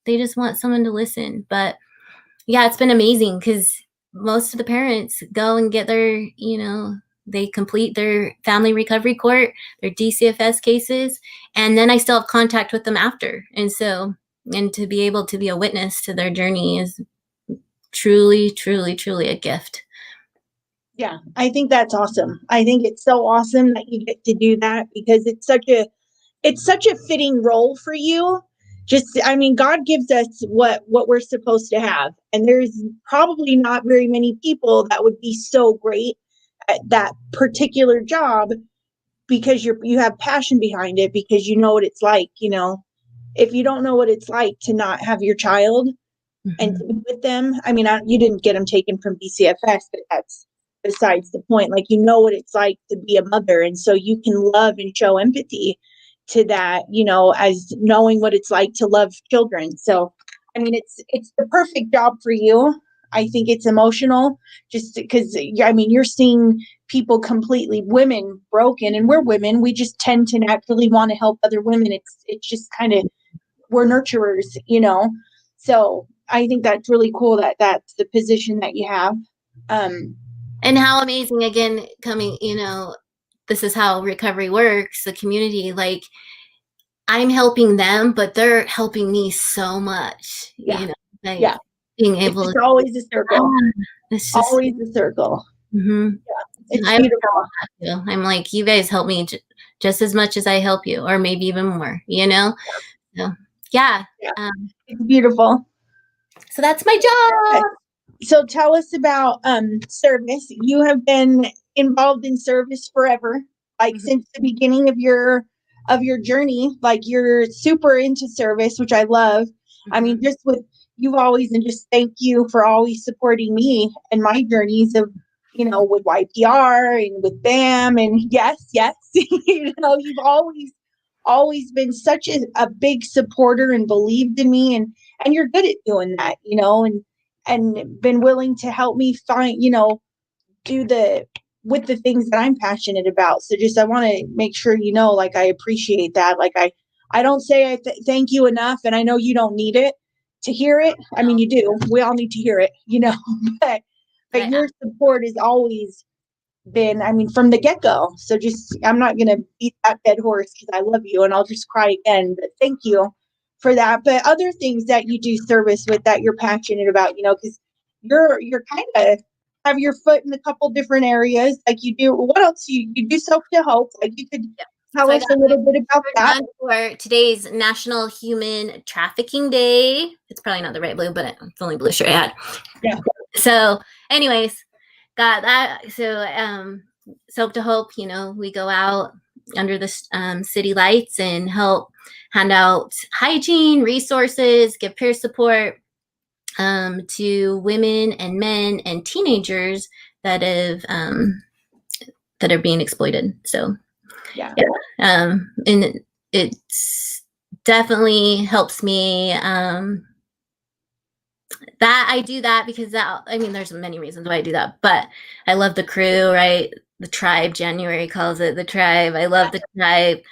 they just want someone to listen. But yeah, it's been amazing because most of the parents go and get their, they complete their family recovery court, their DCFS cases, and then I still have contact with them after. And so, and to be able to be a witness to their journey is truly, truly, truly a gift. Yeah, I think that's awesome. I think it's so awesome that you get to do that because it's such a fitting role for you. Just, I mean, God gives us what we're supposed to have, and there's probably not very many people that would be so great at that particular job because you have passion behind it, because you know what it's like. If you don't know what it's like to not have your child and to be with them, I mean, you didn't get them taken from BCFS, but that's besides the point. Like, you know what it's like to be a mother, and so you can love and show empathy to that, as knowing what it's like to love children. So, I mean, it's the perfect job for you. I think it's emotional just because, I mean, you're seeing people completely, women broken, and we're women. We just tend to naturally want to help other women. It's just kind of, we're nurturers. So I think that's really cool that that's the position that you have. And how amazing, again, coming, this is how recovery works, the community, like I'm helping them, but they're helping me so much, Yeah. like Yeah. being able It's always a circle. It's just always a circle. Yeah, it's beautiful. I'm like, you guys help me just as much as I help you, or maybe even more, So, yeah. It's beautiful. So that's my job. So tell us about service. You have been involved in service forever, like since the beginning of your journey. Like, you're super into service, which I love. I mean, just with you've always, and just thank you for always supporting me and my journeys of, with YPR and with B.A.M. And yes, you've always been such a big supporter and believed in me, and you're good at doing that, and been willing to help me find, do with the things that I'm passionate about. So just, I want to make sure, like, I appreciate that. Like, I don't say I thank you enough, and I know you don't need it to hear it. I mean, you do. We all need to hear it, but your support has always been, I mean, from the get-go. So just, I'm not going to beat that dead horse because I love you and I'll just cry again, but thank you for that. But other things that you do service with that you're passionate about, because you're kind of have your foot in a couple different areas. Like, you do, what else? You do Soap to Hope. Like, you could tell us a little bit about that. For today's National Human Trafficking Day. It's probably not the right blue, but it's the only blue shirt I had. Yeah. So anyways, got that. So Soap to Hope, we go out under the city lights and help hand out hygiene resources, give peer support to women and men and teenagers that are being exploited. So yeah. And it's definitely helps me that I do that because there's many reasons why I do that, but I love the crew, right? The tribe, January calls it the tribe. I love the tribe.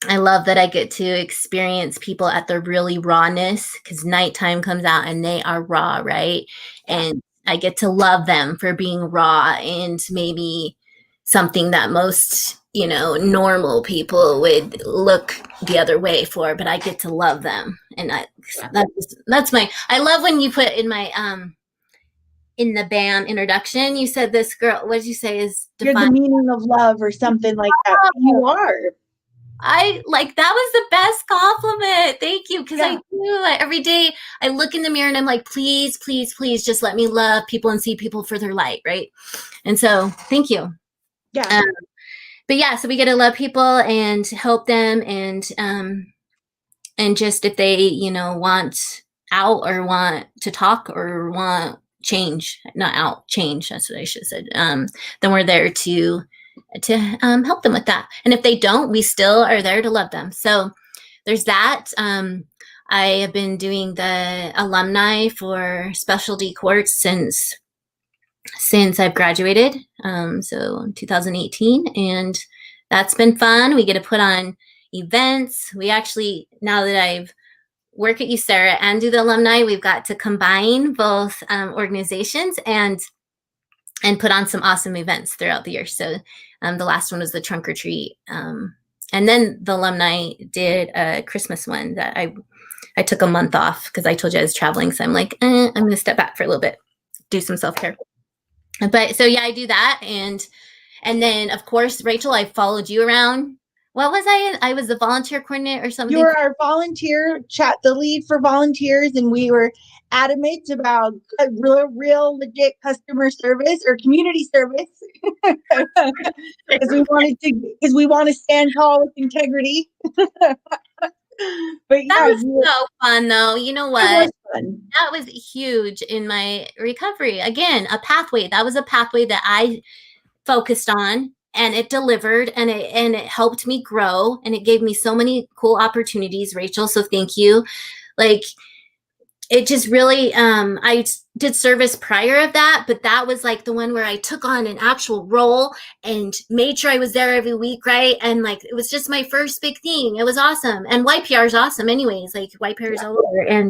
I love that I get to experience people at their really rawness, because nighttime comes out and they are raw, right? And I get to love them for being raw, and maybe something that most, normal people would look the other way for, but I get to love them. And that's I love when you put in my, in the B.A.M introduction, you said this girl, what did you say is defined? You're the meaning of love or something like that. You are. That was the best compliment. Thank you. Because I do every day. I look in the mirror and I'm like, please, please, please, just let me love people and see people for their light, right? And so, thank you. Yeah. But yeah, so we get to love people and help them, and just if they, want out or want to talk or want change, not out, change. That's what I should have said. Then we're there to help them with that. And if they don't, we still are there to love them. So there's that. I have been doing the alumni for specialty courts since I've graduated. So 2018, and that's been fun. We get to put on events. We actually, now that I've work at USERA and do the alumni, we've got to combine both organizations and put on some awesome events throughout the year. So the last one was the trunk or treat. And then the alumni did a Christmas one that I took a month off because I told you I was traveling. So I'm like, I'm going to step back for a little bit, do some self-care. But so, yeah, I do that. And then, of course, Rachel, I followed you around. What was I? I was the volunteer coordinator or something. You were our volunteer the lead for volunteers, and we were adamant about real legit customer service or community service because we want to stand tall with integrity. But that was so fun, though. You know what? It was fun. That was huge in my recovery. Again, a pathway. That was a pathway that I focused on, and it delivered, and it helped me grow, and it gave me so many cool opportunities, Rachel. So thank you. Like, it just really, I did service prior of that, but that was like the one where I took on an actual role and made sure I was there every week, right? And like, it was just my first big thing. It was awesome. And YPR is awesome anyways, like YPR is all over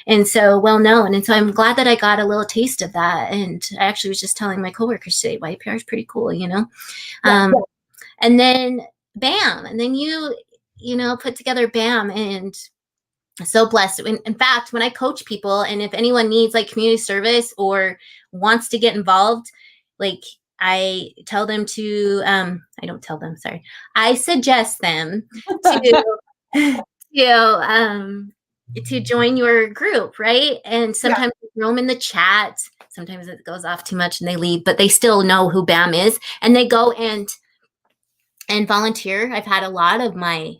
and so well known. And so I'm glad that I got a little taste of that. And I actually was just telling my coworkers today, YPR is pretty cool, you know? And then B.A.M. And then you put together B.A.M. and so blessed. In fact, when I coach people, and if anyone needs like community service or wants to get involved, like I tell them to, I don't tell them, sorry. I suggest them to join your group, right? And sometimes they throw them in the chat. Sometimes it goes off too much and they leave, but they still know who B.A.M. is, and they go and volunteer. I've had a lot of my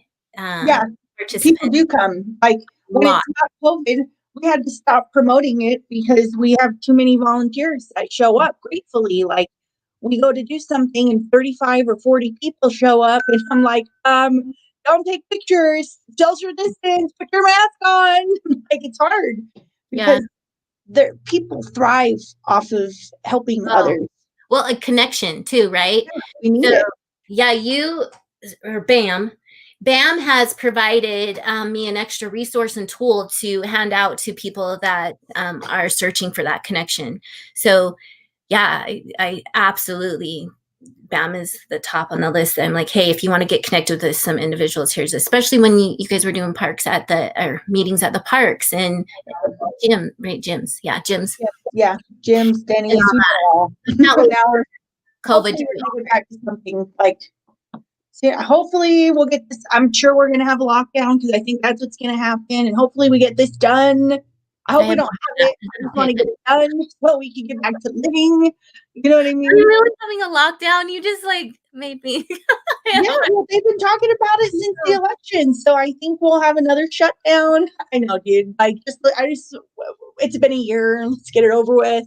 people do come. Like when it's not COVID, we had to stop promoting it because we have too many volunteers that show up gratefully. Like we go to do something and 35 or 40 people show up, and I'm like, don't take pictures, social distance, put your mask on. Like it's hard because people thrive off of helping others. Well, a connection too, right? Yeah, we need it. Yeah, you or B.A.M. B.A.M. has provided me an extra resource and tool to hand out to people that are searching for that connection. So, yeah, I absolutely, B.A.M. is the top on the list. I'm like, hey, if you want to get connected with some individuals, here's this. Especially when you guys were doing parks or meetings at the parks and gyms. Yeah, gyms. Yeah, gyms, Denny's. Not with our COVID. We'll get back to something like. So hopefully we'll get this. I'm sure we're going to have a lockdown because I think that's what's going to happen. And hopefully we get this done. I hope we don't have it. I just want to get it done so we can get back to living. You know what I mean? Are you really having a lockdown? You just like made me. Well, they've been talking about it since the election. So I think we'll have another shutdown. I know, dude. Like it's been a year. Let's get it over with.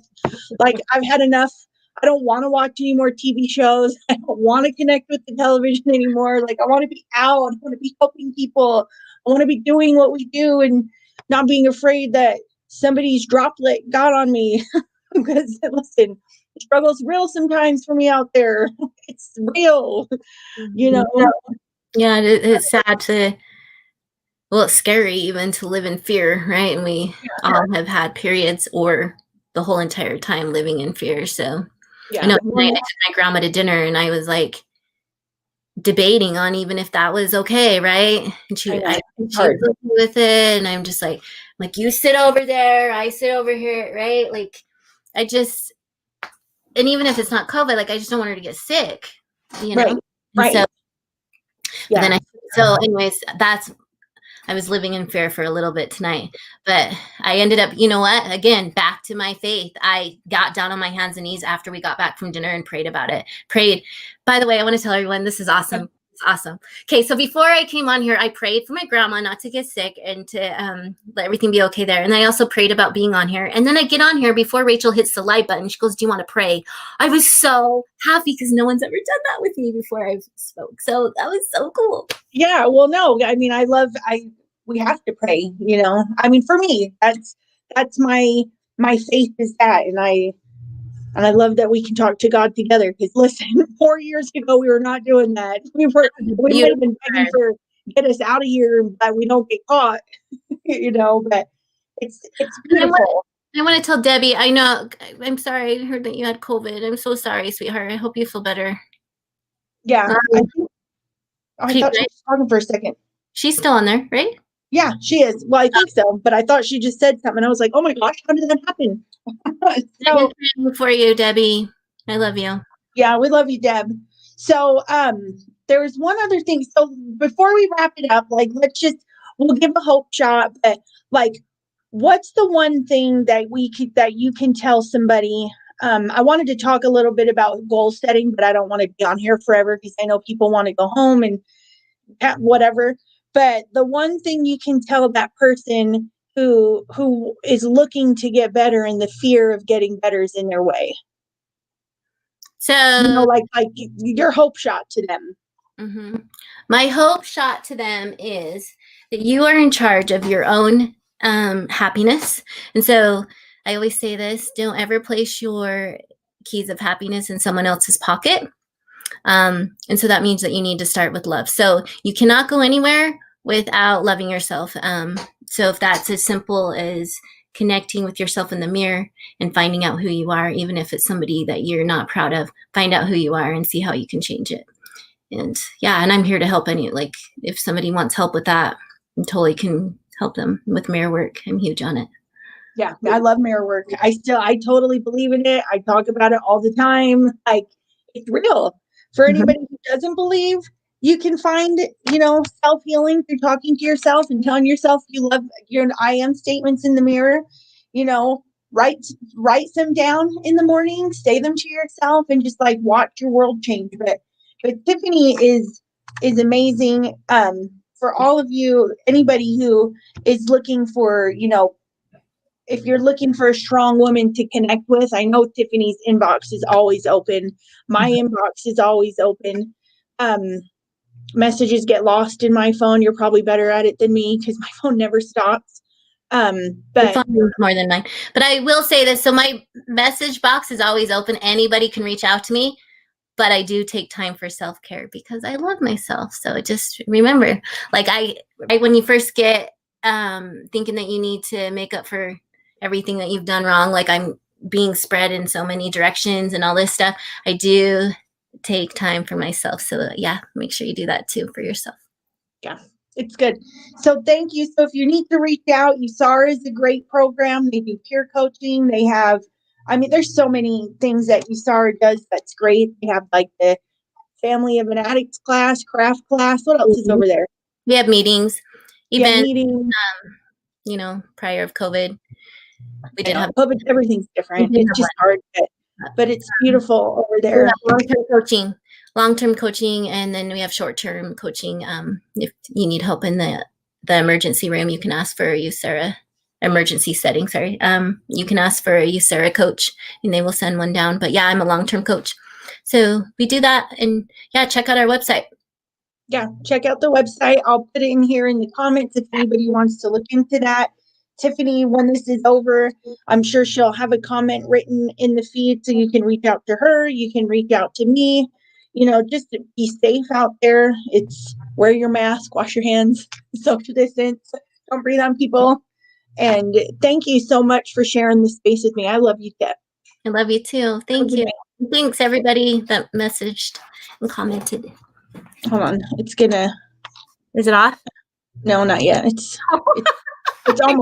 Like I've had enough. I don't want to watch any more TV shows. I don't want to connect with the television anymore. Like I want to be out. I want to be helping people. I want to be doing what we do and not being afraid that somebody's droplet got on me. Because listen, the struggle's real sometimes for me out there. It's real, you know. Yeah, it's sad it's scary even to live in fear, right? And we all have had periods or the whole entire time living in fear. So I know tonight I took my grandma to dinner and I was like debating on even if that was okay, right? And she was with it, and I'm just like, you sit over there, I sit over here, right? Like and even if it's not COVID, like I just don't want her to get sick, you know? Right. So anyways, I was living in fear for a little bit tonight, but I ended up, you know what? Again, back to my faith. I got down on my hands and knees after we got back from dinner and prayed about it. By the way, I want to tell everyone, this is awesome. It's awesome. Okay. So before I came on here, I prayed for my grandma not to get sick and to let everything be okay there. And I also prayed about being on here. And then I get on here before Rachel hits the live button. She goes, do you want to pray? I was so happy because no one's ever done that with me before I spoke. So that was so cool. Yeah. Well, no, I mean, we have to pray, you know. I mean, for me, that's my faith is that, and I love that we can talk to God together. Because listen, 4 years ago we were not doing that. We would have been begging for get us out of here, but we don't get caught. but it's beautiful. I want to tell Debbie, I know, I'm sorry, I heard that you had COVID. I'm so sorry, sweetheart. I hope you feel better. Yeah. I thought she was talking for a second. She's still on there, right? Yeah, she is. Well, I think so, but I thought she just said something. I was like, oh my gosh, how did that happen? So, for you, Debbie. I love you. Yeah, we love you, Deb. So there was one other thing. So before we wrap it up, like we'll give a hope shot, but like what's the one thing that you can tell somebody? I wanted to talk a little bit about goal setting, but I don't want to be on here forever because I know people want to go home and whatever. But the one thing you can tell that person who is looking to get better and the fear of getting better is in their way. So, like your hope shot to them. Mm-hmm. My hope shot to them is that you are in charge of your own happiness. And so I always say this, don't ever place your keys of happiness in someone else's pocket. And so that means that you need to start with love. So you cannot go anywhere without loving yourself. So if that's as simple as connecting with yourself in the mirror and finding out who you are, even if it's somebody that you're not proud of, find out who you are and see how you can change it. And yeah, and I'm here to help like if somebody wants help with that, I totally can help them with mirror work. I'm huge on it. Yeah, I love mirror work. I totally believe in it. I talk about it all the time. Like it's real. For anybody who doesn't believe, you can find, self-healing through talking to yourself and telling yourself you love your I am statements in the mirror. Write them down in the morning, say them to yourself, and just like watch your world change. But Tiffany is amazing. For all of you, anybody who is looking for, if you're looking for a strong woman to connect with, I know Tiffany's inbox is always open. My inbox is always open. Messages get lost in my phone. You're probably better at it than me because my phone never stops. But more than mine. But I will say this. So my message box is always open. Anybody can reach out to me. But I do take time for self-care because I love myself. So just remember, like when you first get thinking that you need to make up for everything that you've done wrong, like I'm being spread in so many directions and all this stuff, I do take time for myself. So yeah, make sure you do that too for yourself. Yeah, it's good. So thank you. So if you need to reach out, USARA is a great program. They do peer coaching. They have, there's so many things that USARA does that's great. They have like the Family of an Addicts class, craft class. What else is over there? We have meetings, events, prior of COVID. We did have COVID. Everything's different. It's just hard, but it's beautiful over there. Long-term coaching, and then we have short-term coaching. If you need help in the emergency room, you can ask for a USARA emergency setting. You can ask for a USARA coach, and they will send one down. But yeah, I'm a long-term coach, so we do that. And yeah, check out our website. Yeah, check out the website. I'll put it in here in the comments if anybody wants to look into that. Tiffany, when this is over, I'm sure she'll have a comment written in the feed so you can reach out to her. You can reach out to me. Just be safe out there. It's wear your mask, wash your hands, social distance, don't breathe on people. And thank you so much for sharing this space with me. I love you, Tiff. I love you too. Thank you. Thanks everybody that messaged and commented. Hold on. Is it off? No, not yet. It's almost